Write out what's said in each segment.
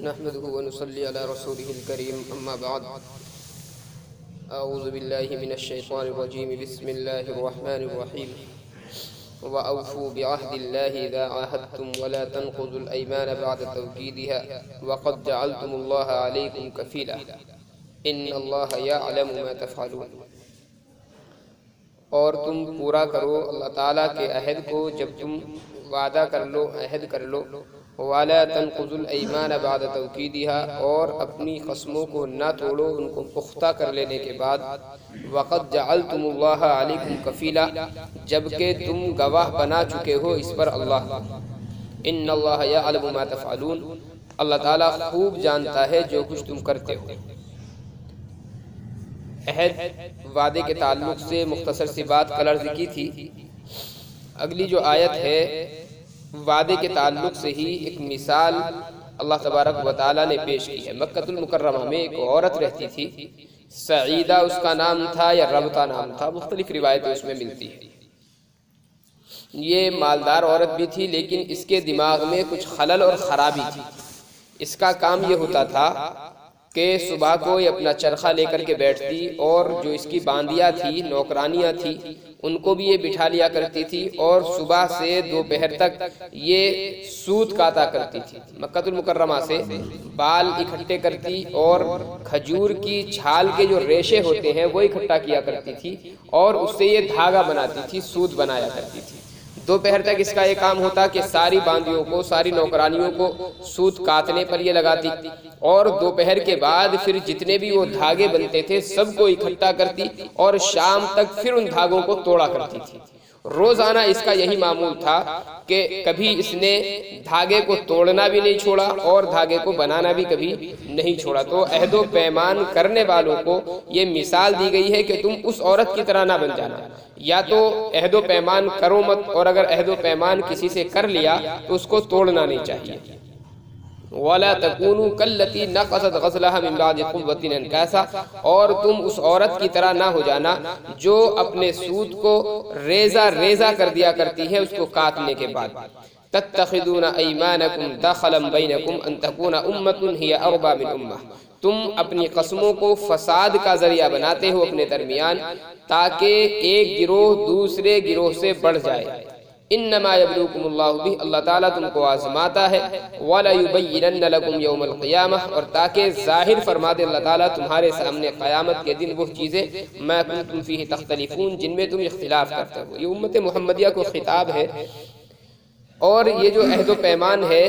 نحمده ونصلي على رسوله الكريم أما بعد أعوذ بالله من الشيطان الرجيم بسم الله الرحمن الرحيم وأوفوا بعهد الله إذا عاهدتم ولا تنقضوا الأيمان بعد توكيدها وقد جعلتم الله عليكم كفيلا إن الله يعلم ما تفعلون۔ اور تم پورا کرو اللہ تعالیٰ کے عہد کو جب تم وعدہ کر لو، عہد کر لو۔ وَلَا تَنْقُضُوا الْأَيْمَانَ بَعْدَ تَوْكِيدِهَا، اور اپنی قسموں کو نہ توڑو ان کو پختہ کر لینے کے بعد۔ وَقَدْ جَعَلْتُمُ اللَّهَ عَلَيْكُمْ كَفِيلًا، جبکہ تم گواہ بنا چکے ہو اس پر اللہ کو۔ إِنَّ اللَّهَ يَعْلَمُ مَا تَفْعَلُونَ، اللہ تعالیٰ خوب جانتا ہے جو کچھ تم کرتے ہو۔ عہد وعدے کے تعلق سے مختصر سی بات کل عرض کی تھی۔ اگلی جو آیت ہے وعدے کے تعلق سے ہی ایک مثال اللہ تبارک و تعالیٰ نے پیش کی ہے۔ مکہ المکرمہ میں ایک عورت رہتی تھی، سعیدہ اس کا نام تھا یا ربطہ نام تھا، مختلف روایتیں اس میں ملتی ہیں۔ یہ مالدار عورت بھی تھی لیکن اس کے دماغ میں کچھ خلل اور خرابی تھی۔ اس کا کام یہ ہوتا تھا کہ صبح کو یہ اپنا چرخہ لے کر کے بیٹھتی اور جو اس کی باندیاں تھی، نوکرانیاں تھی، ان کو بھی یہ بٹھا لیا کرتی تھی اور صبح سے دوپہر تک یہ سوت کاتا کرتی تھی۔ مکہ المکرمہ سے بال اکٹھے کرتی اور کھجور کی چھال کے جو ریشے ہوتے ہیں وہ اکٹھا کیا کرتی تھی اور اس سے یہ دھاگا بناتی تھی، سوت بنایا کرتی تھی۔ دوپہر تک اس کا یہ کام ہوتا کہ ساری باندیوں کو، ساری نوکرانیوں کو سوت کاتنے پر یہ لگاتی اور دوپہر کے بعد پھر جتنے بھی وہ دھاگے بنتے تھے سب کو اکٹھا کرتی اور شام تک پھر ان دھاگوں کو توڑا کرتی تھی۔ روزانہ اس کا یہی معمول تھا کہ کبھی اس نے دھاگے کو توڑنا بھی نہیں چھوڑا اور دھاگے کو بنانا بھی کبھی نہیں چھوڑا۔ تو عہد و پیمان کرنے والوں کو یہ مثال دی گئی ہے کہ تم اس عورت کی طرح نہ بن جانا، یا تو عہد و پیمان کرو مت، اور اگر عہد و پیمان کسی سے کر لیا تو اس کو توڑنا نہیں چاہیے۔ وَلَا تَكُونُوا كَالَّتِي نَقَضَتْ غَزْلَهَا مِن بَعْدِ قُوَّةٍ أَنْكَاثًا، اور تم اس عورت کی طرح نہ ہو جانا جو اپنے سوت کو ریزہ ریزہ کر دیا کرتی ہے اس کو کاٹنے کے بعد۔ تَتَّخِذُونَ أَيْمَانَكُمْ دَخَلًا بَيْنَكُمْ أَن تَكُونَ أُمَّةٌ هِيَ أَرْبَىٰ مِنْ أُمَّةٍ، تم اپنی قسموں کو فساد کا ذریعہ بناتے ہو اپنے درمیان تاکہ ایک گروہ دوسرے گروہ سے بڑھ جائے۔ انما یبلوکم اللہ بہ، اللہ تعالیٰ تم کو آزماتا ہے۔ وَلَيُبَيِّنَنَّ لَكُمْ يَوْمَ الْقِيَامَةِ، اور تاکہ ظاہر فرما دے اللہ تعالیٰ تمہارے سامنے قیامت کے دن وہ چیزیں مَا كُنْتُمْ فِيهِ تَخْتَلِفُونَ، جن میں تم اختلاف کرتے ہو۔ یہ امت محمدیہ کو خطاب ہے۔ اور یہ جو عہد و پیمان ہے،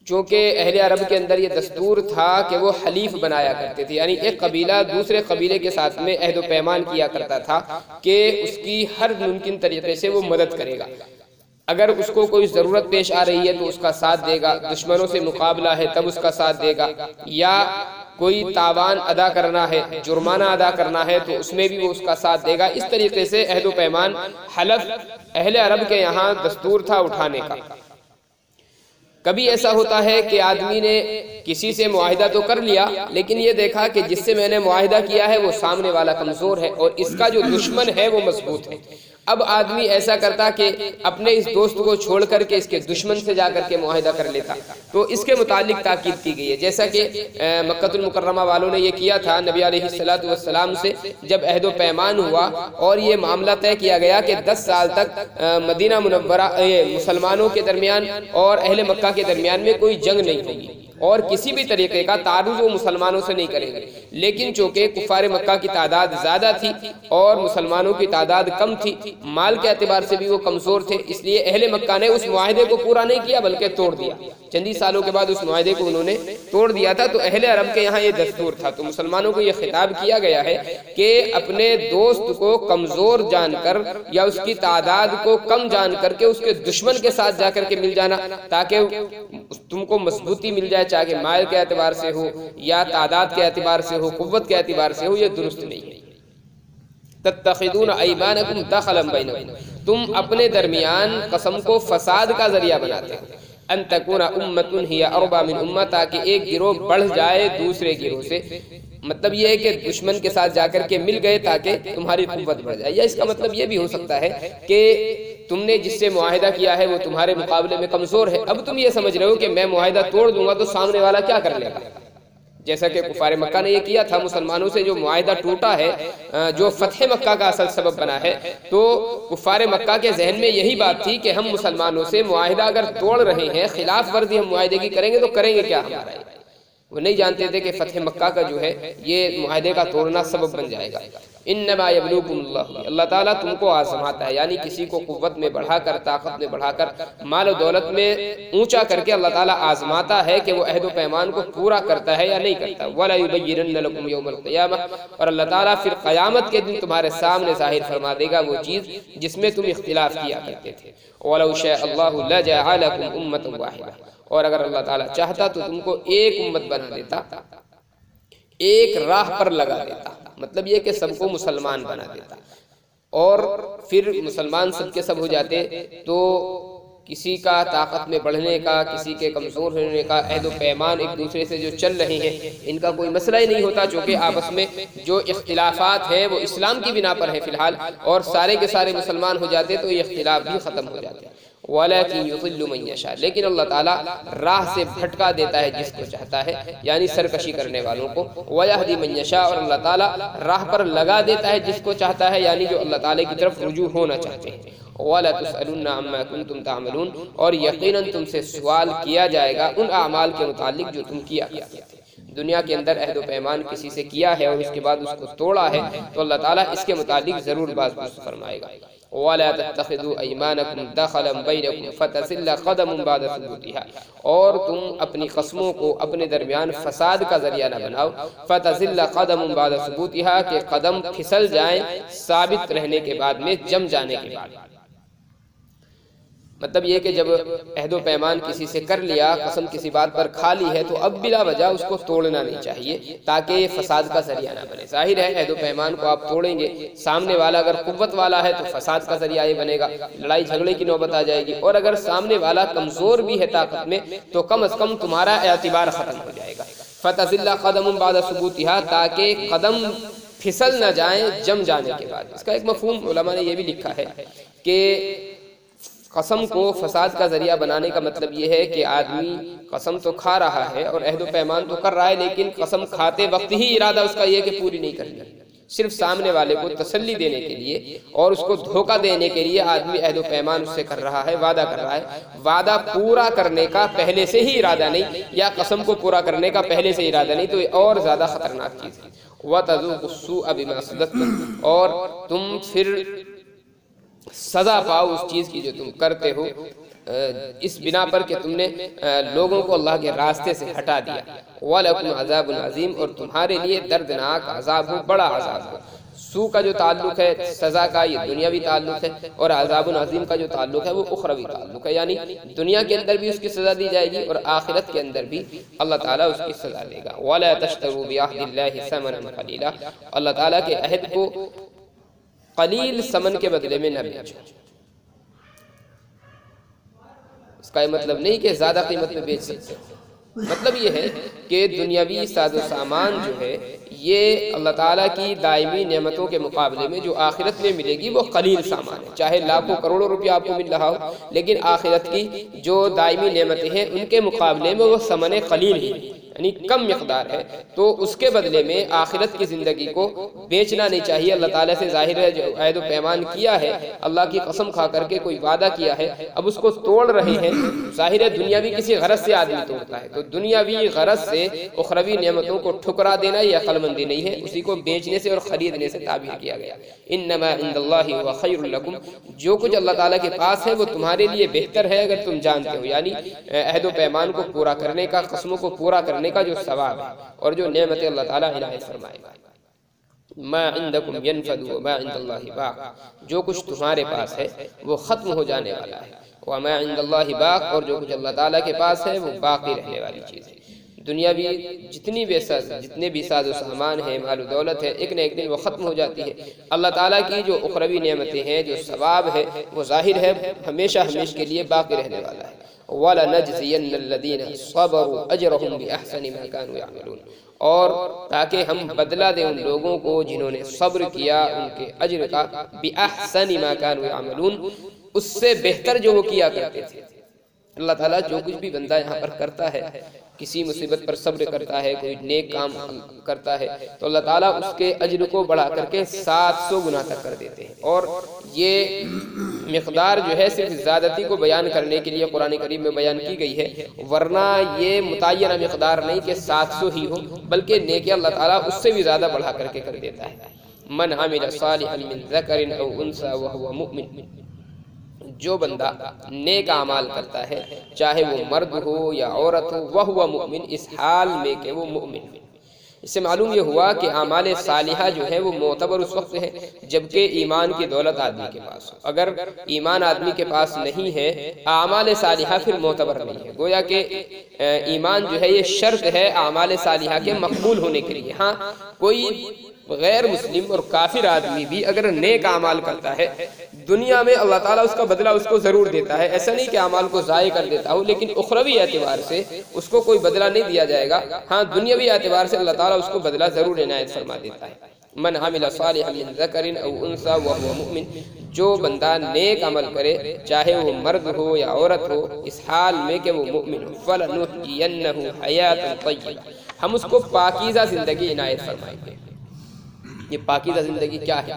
چونکہ اہل عرب کے اندر یہ دستور تھا کہ وہ حلیف بنایا کرتے تھے، یعنی ایک قبیلہ دوسرے قبیلے کے ساتھ میں عہد و پیمان کیا کرتا تھا کہ اس کی ہر ممکن طریقے سے وہ مدد کرے گا۔ اگر اس کو کوئی ضرورت پیش آ رہی ہے تو اس کا ساتھ دے گا، دشمنوں سے مقابلہ ہے تب اس کا ساتھ دے گا، یا کوئی تاوان ادا کرنا ہے، جرمانہ ادا کرنا ہے تو اس میں بھی وہ اس کا ساتھ دے گا۔ اس طریقے سے عہد و پیمان، حلف اہل عرب کے یہاں دستور تھا اٹھانے کا۔ کبھی ایسا ہوتا ہے کہ آدمی نے کسی سے معاہدہ تو کر لیا لیکن یہ دیکھا کہ جس سے میں نے معاہدہ کیا ہے وہ سامنے والا کمزور ہے اور اس کا جو دشمن ہے وہ مضبوط ہے۔ اب آدمی ایسا کرتا کہ اپنے اس دوست کو چھوڑ کر کے اس کے دشمن سے جا کر کے معاہدہ کر لیتا، تو اس کے متعلق تاکید کی گئی ہے۔ جیسا کہ مکہ المکرمہ والوں نے یہ کیا تھا نبی علیہ السلام سے جب عہد و پیمان ہوا اور یہ معاملہ طے کیا گیا کہ 10 سال تک مدینہ منورہ مسلمانوں کے درمیان اور اہل مکہ کے درمیان میں کوئی جنگ نہیں ہوگی اور کسی بھی طریقے کا تعارض وہ مسلمانوں سے نہیں کریں گے۔ لیکن چونکہ کفار مکہ کی تعداد زیادہ تھی اور مسلمانوں کی تعداد کم تھی، مال کے اعتبار سے بھی وہ کمزور تھے، اس لیے اہل مکہ نے اس معاہدے کو پورا نہیں کیا بلکہ توڑ دیا۔ چندی سالوں کے بعد اس معاہدے کو انہوں نے توڑ دیا تھا۔ تو اہل عرب کے یہاں یہ دستور تھا، تو مسلمانوں کو یہ خطاب کیا گیا ہے کہ اپنے دوست کو کمزور جان کر یا اس کی تعداد کو کم جان کر کے اس کے دشمن کے ساتھ جا کر کے مل جانا تاکہ تم کو مضبوطی مل جائے، چاہے مال کے اعتبار سے ہو یا تعداد کے اعتبار سے ہو، قوت کے اعتبار سے ہو، یہ درست نہیں ہے۔ تَتَّخِذُونَ أَيْمَانَكُمْ دَخَلًا بَيْنَكُمْ، تم اپنے درمیان قسم کو فساد کا ذریعہ بناتے ہو۔ أَن تَكُونَ أُمَّةٌ هِيَ أَرْبَىٰ مِنْ أُمَّةٍ، تاکہ ایک گروہ بڑھ جائے دوسرے گروہ سے۔ مطلب یہ ہے کہ دشمن کے ساتھ جا کر کے مل گئے تاکہ تمہاری قوت بڑھ جائے، یا اس کا مطلب یہ بھی ہو سکتا ہے کہ تم نے جس سے معاہدہ کیا ہے وہ تمہارے مقابلے میں کمزور ہے، اب تم یہ سمجھ رہے ہو کہ میں معاہدہ توڑ دوں گا تو سامنے والا کیا کر لے گا، جیسا کہ کفار مکہ نے یہ کیا تھا مسلمانوں سے، جو معاہدہ ٹوٹا ہے، جو فتح مکہ کا اصل سبب بنا ہے، تو کفار مکہ کے ذہن میں یہی بات تھی کہ ہم مسلمانوں سے معاہدہ اگر توڑ رہے ہیں، خلاف ورزی ہم معاہدے کی کریں گے تو کریں گے کیا ہمارا، وہ نہیں جانتے تھے کہ فتح مکہ کا جو ہے یہ معاہدے کا توڑنا سبب بن جائے گا۔ انما یبلوکم اللہ، اللہ تعالیٰ تم کو آزماتا ہے، یعنی کسی کو قوت میں بڑھا کر، طاقت میں بڑھا کر، مال و دولت میں اونچا کر کے اللہ تعالیٰ آزماتا ہے کہ وہ عہد و پیمان کو پورا کرتا ہے یا نہیں کرتا۔ وَلَا يُبَيِّنَنَّ لَكُمْ يَوْمَ الْقِيَامَةِ، اور اللہ تعالیٰ پھر قیامت کے دن تمہارے سامنے ظاہر فرما دے گا وہ چیز جس میں تم اختلاف کیا کرتے تھے۔ وَلَوْ شَاءَ اللَّهُ لَجَعَلَكُمْ أُمَّةً وَاحِدَةً، اور اگر اللہ تعالیٰ چاہتا تو تم کو ایک امت بنا دیتا، ایک راہ پر لگا دیتا، مطلب یہ کہ سب کو مسلمان بنا دیتا، اور پھر مسلمان سب کے سب ہو جاتے تو کسی کا طاقت میں بڑھنے کا، کسی کے کمزور ہونے کا، عہد و پیمان ایک دوسرے سے جو چل رہے ہیں ان کا کوئی مسئلہ ہی نہیں ہوتا، چونکہ آپس میں جو اختلافات ہیں وہ اسلام کی بنا پر ہیں فی الحال، اور سارے کے سارے مسلمان ہو جاتے تو یہ اختلاف بھی ختم ہو جاتے۔ وَلَكِنْ يُضِلُّ مَنْ يَشَاءُ، لیکن اللہ تعالیٰ راہ سے بھٹکا دیتا ہے جس کو چاہتا ہے، یعنی سرکشی کرنے والوں کو۔ وَيَهْدِي مَنْ يَشَاءُ، اور اللہ تعالیٰ راہ پر لگا دیتا ہے جس کو چاہتا ہے، یعنی جو اللہ تعالیٰ کی طرف رجوع ہونا چاہتے ہیں۔ وَلَا تُسْأَلُنَّ عَمَّا كُنْتُمْ تَعْمَلُونَ، اور یقیناً تم سے سوال کیا جائے گا ان اعمال کے متعلق جو تم کیا کرتے تھے۔ دنیا کے اندر عہد و پیمان کسی سے کیا ہے اور اس کے بعد اس کو توڑا ہے تو اللہ تعالیٰ اس کے متعلق ضرور باز فرمائے گا۔ وَلَا تَتَّخِذُوا أَيْمَانَكُمْ دَخَلًا بَيْنَكُمْ فَتَزِلَّ قَدَمٌ بَعْدَ ثُبُوتِهَا، اور تم اپنی قسموں کو اپنے درمیان فساد کا ذریعہ نہ بناؤ۔ فَتَزِلَّ قَدَمٌ بَعْدَ ثُبُوتِهَا، کہ قدم پھسل جائیں ثابت رہنے کے بعد میں، جم جانے کے بعد۔ مطلب یہ کہ جب عہد و پیمان کسی سے کر لیا، قسم کسی بات پر کھا لی ہے، تو اب بلا وجہ اس کو توڑنا نہیں چاہیے تاکہ یہ فساد کا ذریعہ نہ بنے۔ ظاہر ہے عہد و پیمان کو آپ توڑیں گے، سامنے والا اگر قوت والا ہے تو فساد کا ذریعہ یہ بنے گا، لڑائی جھگڑے کی نوبت آ جائے گی، اور اگر سامنے والا کمزور بھی ہے طاقت میں تو کم از کم تمہارا اعتبار ختم ہو جائے گا۔ فَتَزِلَّ قَدَمٌ بَعْدَ ثُبُوتِهَا، تاکہ قدم پھسل نہ جائیں جم جانے کے بعد۔ اس کا ایک مفہوم علماء نے یہ بھی لکھا ہے کہ قسم کو فساد کا ذریعہ بنانے کا مطلب یہ ہے کہ آدمی قسم تو کھا رہا ہے اور عہد و پیمان تو کر رہا ہے، لیکن قسم کھاتے وقت ہی ارادہ اس کا یہ کہ پوری نہیں کرنی، صرف سامنے والے کو تسلی دینے کے لیے اور اس کو دھوکہ دینے کے لیے آدمی عہد و پیمان اس سے کر رہا ہے، وعدہ کر رہا ہے۔ وعدہ پورا کرنے کا پہلے سے ہی ارادہ نہیں، یا قسم کو پورا کرنے کا پہلے سے ارادہ نہیں، تو یہ اور زیادہ خطرناک چیز ہے۔ وَتَذُوقُوا السُّوءَ بِمَا صَدَدتُّمْ، اور تم پھر سزا پاؤ اس چیز کی جو تم کرتے ہو، اس بنا پر کہ تم نے لوگوں کو اللہ کے راستے سے ہٹا دیا۔ وَلَكُمْ عَذَابٌ عَظِيمٌ، اور تمہارے لیے دردناک عذاب ہو، بڑا عذاب ہو۔ سو کا جو تعلق ہے سزا کا، یہ دنیاوی تعلق ہے، اور عذاب عظیم کا جو تعلق ہے وہ اخروی تعلق ہے، یعنی دنیا کے اندر بھی اس کی سزا دی جائے گی اور آخرت کے اندر بھی اللہ تعالیٰ اس کی سزا دے گا۔ وَلَا تَشْتَرُوا بِعَهْدِ اللَّهِ ثَمَنًا قَلِيلًا، اللہ تعالیٰ کے عہد کو قلیل ثمن کے بدلے میں نہ بیچو۔ اس کا یہ مطلب نہیں کہ زیادہ قیمت میں بیچ سکتے، مطلب یہ ہے کہ دنیاوی ساز و سامان جو ہے یہ اللہ تعالیٰ کی دائمی نعمتوں کے مقابلے میں جو آخرت میں ملے گی وہ قلیل سامان ہے، چاہے لاکھوں کروڑوں روپیہ آپ کو مل رہا ہو، لیکن آخرت کی جو دائمی نعمتیں ہیں ان کے مقابلے میں وہ ثمن قلیل ہی، یعنی کم مقدار ہے، تو اس کے بدلے میں آخرت کی زندگی کو بیچنا نہیں چاہیے۔ اللہ تعالیٰ سے ظاہر ہے جو عہد و پیمان کیا ہے، اللہ کی قسم کھا کر کے کوئی وعدہ کیا ہے، اب اس کو توڑ رہے ہیں، ظاہر ہے دنیاوی کسی غرض سے آدمی توڑتا ہے، تو دنیاوی غرض سے اخروی نعمتوں کو ٹھکرا دینا یہ عقل مندی نہیں ہے، اسی کو بیچنے سے اور خریدنے سے تعبیر کیا گیا۔ انما عند اللہ هو خیر لکم، جو کچھ اللہ تعالیٰ کے پاس ہے وہ تمہارے لیے بہتر ہے اگر تم جانتے ہو، یعنی عہد و پیمان کو پورا کرنے کا، قسموں کو پورا کرنے کا جو ثواب ہے اور جو نعمت اللہ تعالیٰ عنایت فرمائے گا۔ ما عندکم ینفد وما عند اللہ باق، جو کچھ تمہارے پاس ہے وہ ختم ہو جانے والا ہے، وما عند اللہ باق، اور جو کچھ اللہ تعالیٰ کے پاس ہے وہ باقی رہنے والی چیز ہے۔ دنیاوی جتنے بھی ساز و سامان ہیں، مال و دولت ہے، ایک نہ ایک دن وہ ختم ہو جاتی ہے۔ اللہ تعالیٰ کی جو اخروی نعمتیں ہیں، جو ثواب ہے، وہ ظاہر ہے ہمیشہ ہمیشہ کے لیے باقی رہنے والا ہے۔ وَلَنَجْزِيَنَّ الَّذِينَ صَبَرُوا أَجْرَهُمْ بِأَحْسَنِ مَا كَانُوا يَعْمَلُونَ، اور تاکہ ہم بدلہ دیں ان لوگوں کو جنہوں نے صبر کیا ان کے اجر کا، بِأَحْسَنِ مَا كَانُوا يَعْمَلُونَ، اس سے بہتر جو وہ کیا کرتے تھے۔ اللہ تعالیٰ جو کچھ بھی بندہ یہاں پر کرتا ہے، کسی مصیبت پر صبر کرتا ہے، کوئی نیک کام کرتا ہے، تو اللہ تعالیٰ اس کے اجر کو بڑھا کر کے 700 گنا تک کر دیتے ہیں۔ اور یہ مقدار جو ہے صرف زیادتی کو بیان کرنے کے لیے قرآن کریم میں بیان کی گئی ہے، ورنہ یہ متعینہ مقدار نہیں کہ 700 ہی ہو، بلکہ نیکی اللہ تعالیٰ اس سے بھی زیادہ بڑھا کر کے کر دیتا ہے۔ من عمل صالحا من ذکر او انثى وهو مؤمن، جو بندہ نیک اعمال کرتا ہے چاہے وہ مرد ہو یا عورت ہو، وہو مؤمن، اس حال میں کہ وہ مومن ہے۔ اس سے معلوم یہ ہوا کہ اعمال صالحہ جو ہے وہ معتبر اس وقت ہے جبکہ ایمان کی دولت آدمی کے پاس ہو۔ اگر ایمان آدمی کے پاس نہیں ہے، اعمال صالحہ پھر معتبر نہیں ہے۔ گویا کہ ایمان جو ہے یہ شرط ہے اعمال صالحہ کے مقبول ہونے کے لیے۔ ہاں، کوئی غیر مسلم اور کافر آدمی بھی اگر نیک اعمال کرتا ہے، دنیا میں اللہ تعالیٰ اس کا بدلہ اس کو ضرور دیتا ہے۔ ایسا نہیں کہ اعمال کو ضائع کر دیتا ہو، لیکن اخروی اعتبار سے اس کو کوئی بدلہ نہیں دیا جائے گا۔ ہاں، دنیاوی اعتبار سے اللہ تعالیٰ اس کو بدلہ ضرور عنایت فرما دیتا ہے۔ من عمل صالحا من ذکر او انثى وهو مؤمن، جو بندہ نیک عمل کرے چاہے وہ مرد ہو یا عورت ہو، اس حال میں کہ وہ مؤمن ہو، فلنحیینہ حیاتا طیبہ، ہم اس کو پاکیزہ زندگی عنایت فرمائیں گے۔ یہ پاکیزہ زندگی کیا ہے؟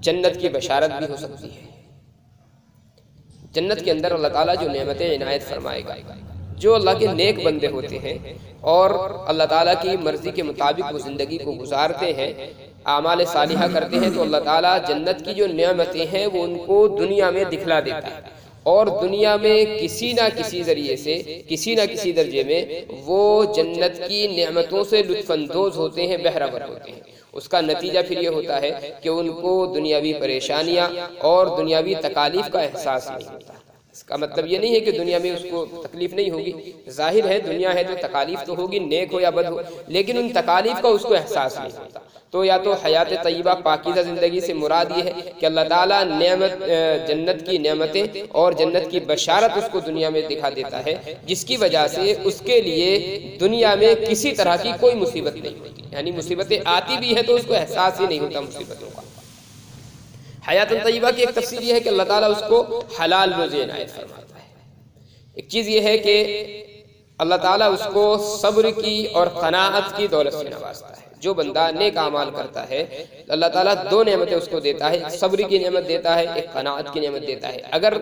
جنت کی بشارت بھی ہو سکتی ہے۔ جنت کے اندر اللہ تعالیٰ جو نعمتیں عنایت فرمائے گا، جو اللہ کے نیک بندے ہوتے ہیں اور اللہ تعالیٰ کی مرضی کے مطابق وہ زندگی کو گزارتے ہیں، اعمال صالحہ کرتے ہیں، تو اللہ تعالیٰ جنت کی جو نعمتیں ہیں وہ ان کو دنیا میں دکھلا دیتا ہے، اور دنیا میں کسی نہ کسی ذریعے سے، کسی نہ کسی درجے میں وہ جنت کی نعمتوں سے لطف اندوز ہوتے ہیں، بہرہ ور ہوتے ہیں۔ اس کا نتیجہ پھر یہ ہوتا ہے کہ ان کو دنیاوی پریشانیاں اور دنیاوی تکالیف کا احساس نہیں ہوتا۔ اس کا مطلب یہ نہیں ہے کہ دنیا میں اس کو تکلیف نہیں ہوگی، ظاہر ہے دنیا ہے تو تکالیف تو ہوگی، نیک ہو یا بد ہو، لیکن ان تکالیف کا اس کو احساس نہیں ہوتا۔ تو یا تو حیات طیبہ پاکیزہ زندگی سے مراد یہ ہے کہ اللہ تعالیٰ جنت کی نعمتیں اور جنت کی بشارت اس کو دنیا میں دکھا دیتا ہے، جس کی وجہ سے اس کے لیے دنیا میں کسی طرح کی کوئی مصیبت نہیں ہوتی، یعنی مصیبتیں آتی بھی ہیں تو اس کو احساس ہی نہیں ہوتا مصیبتوں کا۔ حیات طیبہ کی ایک تفسیر یہ ہے کہ اللہ تعالیٰ اس کو حلال روزی عنایت فرماتا ہے۔ ایک چیز یہ ہے کہ اللہ تعالیٰ اس کو صبر کی اور قناعت کی دولت سے نوازتا ہے۔ جو بندہ نیک اعمال کرتا ہے اللہ تعالیٰ دو نعمتیں اس کو دیتا ہے، ایک صبر کی نعمت دیتا ہے، ایک قناعت کی نعمت دیتا ہے۔ اگر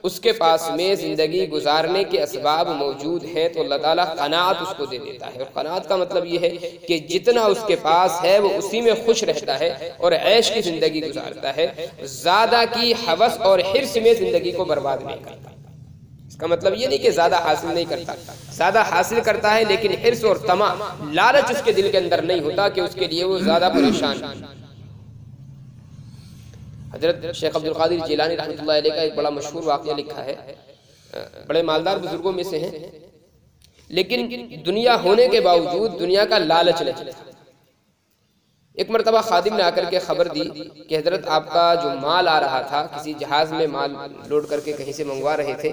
اس کے پاس میں زندگی گزارنے کے اسباب موجود ہیں تو اللہ تعالیٰ قناعت اس کو دے دیتا ہے، اور قناعت کا مطلب یہ ہے کہ جتنا اس کے پاس ہے وہ اسی میں خوش رہتا ہے اور عیش کی زندگی گزارتا ہے، زیادہ کی ہوس اور حرص میں زندگی کو برباد نہیں کرتا۔ اس کا مطلب یہ نہیں کہ زیادہ حاصل نہیں کرتا، زیادہ حاصل کرتا ہے، لیکن حرص اور طمع، لالچ اس کے دل کے اندر نہیں ہوتا کہ اس کے لیے وہ زیادہ پریشان۔ حضرت شیخ عبد القادر جیلانی رحمۃ اللہ علیہ کا ایک بڑا مشہور واقعہ لکھا ہے، بڑے مالدار بزرگوں میں سے ہیں، لیکن دنیا ہونے کے باوجود دنیا کا لالچ نہیں تھا۔ ایک مرتبہ خادم نے آ کر کے خبر دی کہ حضرت آپ کا جو مال آ رہا تھا، کسی جہاز میں مال لوڈ کر کے کہیں سے منگوا رہے تھے،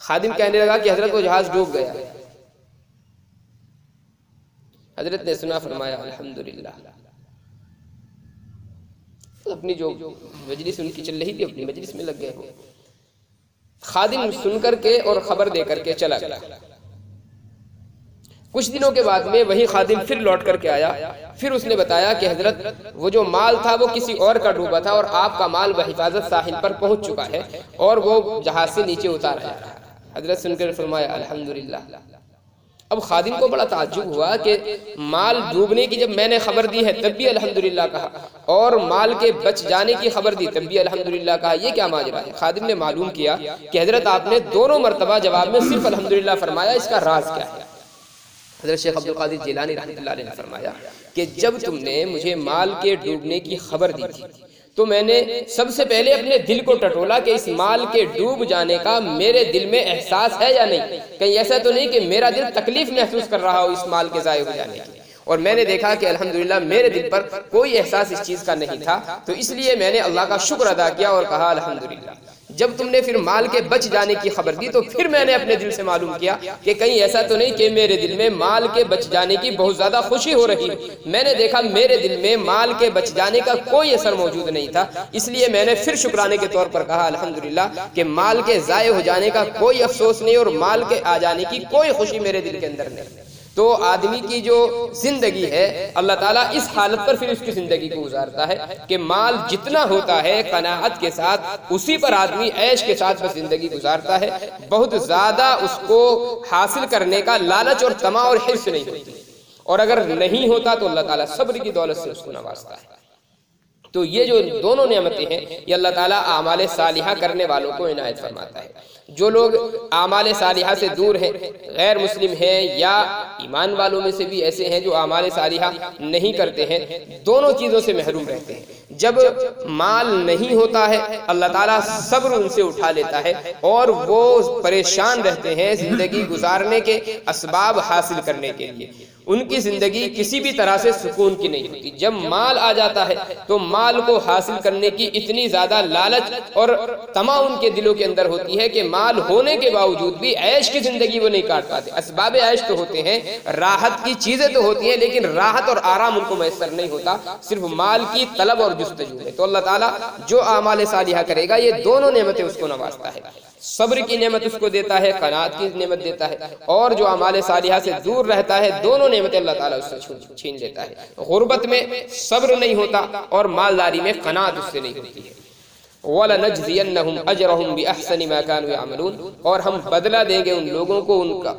خادم کہنے لگا کہ حضرت وہ جہاز ڈوب گیا۔ حضرت نے سنا، فرمایا الحمدللہ۔ اپنی جو مجلس ان کی چل رہی تھی اپنی مجلس میں لگ گئے ہو۔ خادم سن کر کے اور خبر دے کر کے چلا گیا۔ کچھ دنوں کے بعد میں وہی خادم پھر لوٹ کر کے آیا، پھر اس نے بتایا کہ حضرت وہ جو مال تھا وہ کسی اور کا ڈوبا تھا اور آپ کا مال بحفاظت ساحل پر پہنچ چکا ہے اور وہ جہاز سے نیچے اتارا ہے۔ حضرت سن کر فرمایا الحمدللہ۔ اب خادم کو بڑا تعجب ہوا کہ مال ڈوبنے کی جب میں نے خبر دی ہے تب بھی الحمدللہ کہا، اور مال کے بچ جانے کی خبر دی تب بھی الحمدللہ کہا، یہ کیا ماجرا ہے؟ خادم نے معلوم کیا کہ حضرت آپ نے دونوں مرتبہ جواب میں صرف الحمدللہ فرمایا، اس کا راز کیا ہے؟ حضرت شیخ عبد القادر جیلانی رحمۃ اللہ علیہ نے فرمایا کہ جب تم نے مجھے مال کے ڈوبنے کی خبر دی تھی تو میں نے سب سے پہلے اپنے دل کو ٹٹولا کہ اس مال کے ڈوب جانے کا میرے دل میں احساس ہے یا نہیں، کہیں ایسا تو نہیں کہ میرا دل تکلیف محسوس کر رہا ہو اس مال کے ضائع ہو جانے کی۔ اور میں نے دیکھا کہ الحمدللہ میرے دل پر کوئی احساس اس چیز کا نہیں تھا، تو اس لیے میں نے اللہ کا شکر ادا کیا اور کہا الحمدللہ۔ جب تم نے پھر مال کے بچ جانے کی خبر دی تو پھر میں نے اپنے دل سے معلوم کیا کہ کہیں ایسا تو نہیں کہ میرے دل میں مال کے بچ جانے کی بہت زیادہ خوشی ہو رہی ہے۔ میں نے دیکھا میرے دل میں مال کے بچ جانے کا کوئی اثر موجود نہیں تھا، اس لیے میں نے پھر شکرانے کے طور پر کہا الحمدللہ کہ مال کے ضائع ہو جانے کا کوئی افسوس نہیں اور مال کے آ جانے کی کوئی خوشی میرے دل کے اندر نہیں۔ تو آدمی کی جو زندگی ہے اللہ تعالیٰ اس حالت پر پھر اس کی زندگی کو گزارتا ہے کہ مال جتنا ہوتا ہے قناعت کے ساتھ اسی پر آدمی عیش کے ساتھ بس زندگی گزارتا ہے، بہت زیادہ اس کو حاصل کرنے کا لالچ اور طمع اور حرص نہیں ہوتی، اور اگر نہیں ہوتا تو اللہ تعالیٰ صبر کی دولت سے اس کو نوازتا ہے۔ تو یہ جو دونوں نعمتیں ہیں یہ اللہ تعالیٰ اعمال صالحہ کرنے والوں کو عنایت فرماتا ہے۔ جو لوگ اعمال صالحہ سے دور ہیں، غیر مسلم ہیں یا ایمان والوں میں سے بھی ایسے ہیں جو اعمال صالحہ نہیں کرتے ہیں، دونوں چیزوں سے محروم رہتے ہیں۔ جب مال نہیں ہوتا ہے اللہ تعالیٰ صبر ان سے اٹھا لیتا ہے اور وہ پریشان رہتے ہیں زندگی گزارنے کے اسباب حاصل کرنے کے لیے، ان کی زندگی کسی بھی طرح سے سکون کی نہیں ہوتی۔ جب مال آ جاتا ہے تو مال کو حاصل کرنے کی اتنی زیادہ لالچ اور طمع ان کے دلوں کے اندر ہوتی ہے کہ مال ہونے کے باوجود بھی عیش کی زندگی وہ نہیں کاٹ پاتے۔ اسباب عیش تو ہوتے ہیں، راحت کی چیزیں تو ہوتی ہیں، لیکن راحت اور آرام ان کو میسر نہیں ہوتا، صرف مال کی طلب اور جستجو ہے۔ تو اللہ تعالیٰ جو اعمال صالحہ کرے گا یہ دونوں نعمتیں اس کو نوازتا ہے، صبر کی نعمت اس کو دیتا ہے، قناعت کی نعمت دیتا ہے، اور جو اعمال صالحہ سے دور رہتا ہے دونوں نعمتیں اللہ تعالیٰ اس سے چھین لیتا ہے۔ غربت میں صبر نہیں ہوتا اور مالداری میں قناعت اس سے نہیں ہوتی ہے۔ وَلَنَجْزِيَنَّهُمْ أَجْرَهُمْ بِأَحْسَنِ مَا كَانُوا يَعْمَلُونَ، اور ہم بدلہ دیں گے ان لوگوں کو ان کا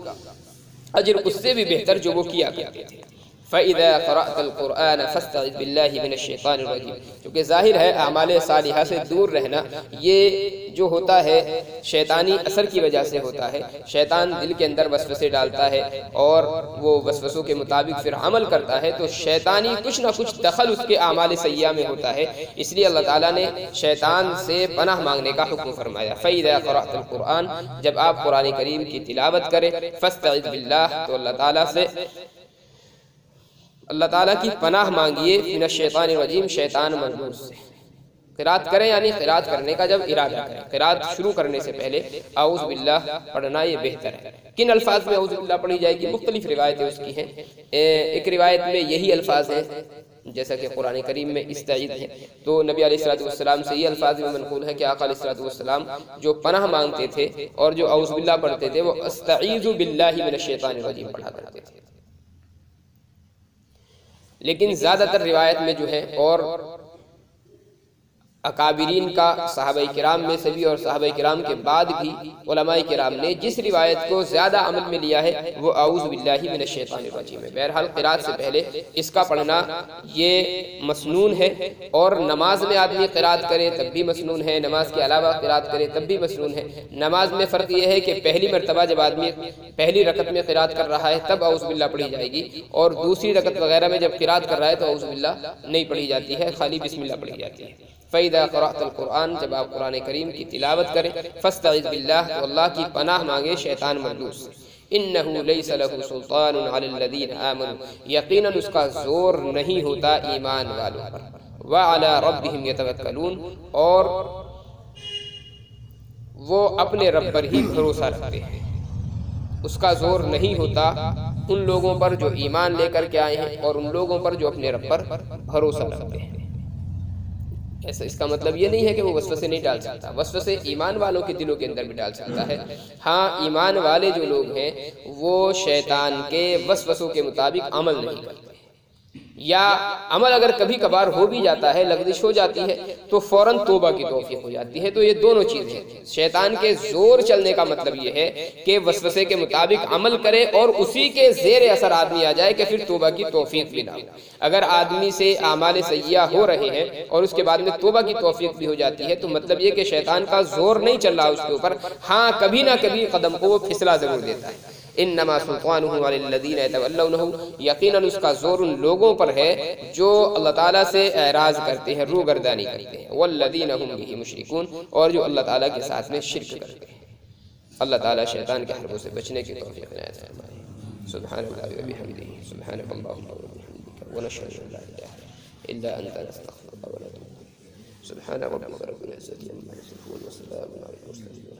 اجر اس سے بھی بہتر جو وہ کیا کرتے تھے۔ فَإِذَا قَرَأْتَ الْقُرْآنَ فَاسْتَعِذْ بِاللَّهِ مِنَ الشَّيْطَانِ الرَّجِيمِ، کیونکہ ظاہر ہے اعمال صالحہ سے دور رہنا یہ جو ہوتا ہے شیطانی اثر کی وجہ سے ہوتا ہے۔ شیطان دل کے اندر وسوسے ڈالتا ہے اور وہ وسوسوں کے مطابق پھر عمل کرتا ہے، تو شیطانی کچھ نہ کچھ دخل اس کے اعمال سیئہ میں ہوتا ہے، اس لیے اللہ تعالیٰ نے شیطان سے پناہ مانگنے کا حکم فرمایا۔ فَإِذَا قَرَأْتَ الْقُرْآنَ، جب آپ قرآن کریم کی تلاوت کریں، فَاسْتَعِذْ بِاللَّهِ، تو اللہ تعالیٰ کی پناہ مانگیے، من الشیطان الرجیم، شیطان مردود سے۔ قرات کریں یعنی قرات کرنے کا جب ارادہ کریں، قرات شروع کرنے سے پہلے اعوذ باللہ پڑھنا یہ بہتر ہے۔ کن الفاظ میں اعوذ باللہ پڑھی جائے گی؟ مختلف روایتیں اس کی ہیں۔ ایک روایت میں یہی الفاظ ہیں جیسا کہ قرآن کریم میں استعیذ ہے، تو نبی علیہ السلام سے یہ الفاظ میں منقول ہے کہ آقا علیہ السلام جو پناہ مانگتے تھے اور جو اعوذ باللہ پڑھتے تھے وہ استعیذ باللہ من الشیطان الرجیم پڑھا کرتے تھے۔ لیکن زیادہ تر روایت میں جو ہے اور اکابرین کا صحابہ کرام میں سے بھی اور صحابہ کرام کے بعد بھی علماء کرام نے جس روایت کو زیادہ عمل میں لیا ہے وہ اعوذ باللہ من الشیطان الرجیم ہے۔ بہرحال قرات سے پہلے اس کا پڑھنا یہ مسنون ہے، اور نماز میں آدمی قرات کرے تب بھی مسنون ہے، نماز کے علاوہ قرات کرے تب بھی مسنون ہے۔ نماز میں فرق یہ ہے کہ پہلی مرتبہ جب آدمی پہلی رکعت میں قرات کر رہا ہے تب اعوذ باللہ پڑھی جائے گی، اور دوسری رکعت وغیرہ میں جب قرات کر رہا ہے تو اعوذ باللہ نہیں پڑھی جاتی ہے، خالی بسم اللہ پڑھی جاتی ہے۔ فَإِذَا قَرَأْتَ الْقُرْآنَ، جب آپ قرآن کریم کی تلاوت کریں، فَاسْتَعِذْ بِاللَّهِ، تو اللہ کی پناہ مانگے شیطان مردود سے۔ إِنَّهُ لَيْسَ لَهُ سُلْطَانٌ عَلَى الَّذِينَ آمَنُوا، یقیناً اس کا زور نہیں ہوتا ایمان والوں پر، وَعَلَى رَبِّهِمْ يَتَوَكَّلُونَ، اور وہ اپنے رب پر ہی بھروسہ رکھتے ہیں۔ اس کا زور نہیں ہوتا ان لوگوں پر جو ایمان لے کر کے آئے ہیں اور ان لوگوں پر جو اپنے رب پر بھروسہ رکھتے ہیں۔ ایسا اس کا مطلب یہ نہیں ہے کہ وہ وسوسے نہیں ڈال سکتا، وسوسے ایمان والوں کے دلوں کے اندر بھی ڈال سکتا ہے۔ ہاں ایمان والے جو لوگ ہیں وہ شیطان کے وسوسوں کے مطابق عمل نہیں کرتے، یا عمل اگر کبھی کبھار ہو بھی جاتا ہے، لغزش ہو جاتی ہے تو فوراً توبہ کی توفیق ہو جاتی ہے۔ تو یہ دونوں چیزیں ہیں۔ شیطان کے زور چلنے کا مطلب یہ ہے کہ وسوسے کے مطابق عمل کرے اور اسی کے زیر اثر آدمی آ جائے کہ پھر توبہ کی توفیق بھی نہ ہو۔ اگر آدمی سے اعمال سیئہ ہو رہے ہیں اور اس کے بعد میں توبہ کی توفیق بھی ہو جاتی ہے تو مطلب یہ کہ شیطان کا زور نہیں چل رہا اس کے اوپر، ہاں کبھی نہ کبھی قدم کو وہ پھسلا ضرور دیتا ہے۔ انما سلطانہ علی الذین یتولونہ، یقیناً اس کا زور ان لوگوں پر ہے جو اللہ تعالیٰ سے اعراض کرتے ہیں، روگردانی کرتے ہیں، والذین هم بہ مشرکون، اور جو اللہ تعالیٰ کے ساتھ میں شرک کرتے ہیں۔ اللہ تعالیٰ شیطان کے حربوں سے بچنے کی توفیق عنایت فرمائے۔ سبحان اللہ و بحمدہ، سبحانک اللہم و بحمدک، ونشہد ان لا الہ الا انت، نستغفرک ونتوب الیک۔ سبحان ربك رب العزة عما يصفون وسلام على المرسلين.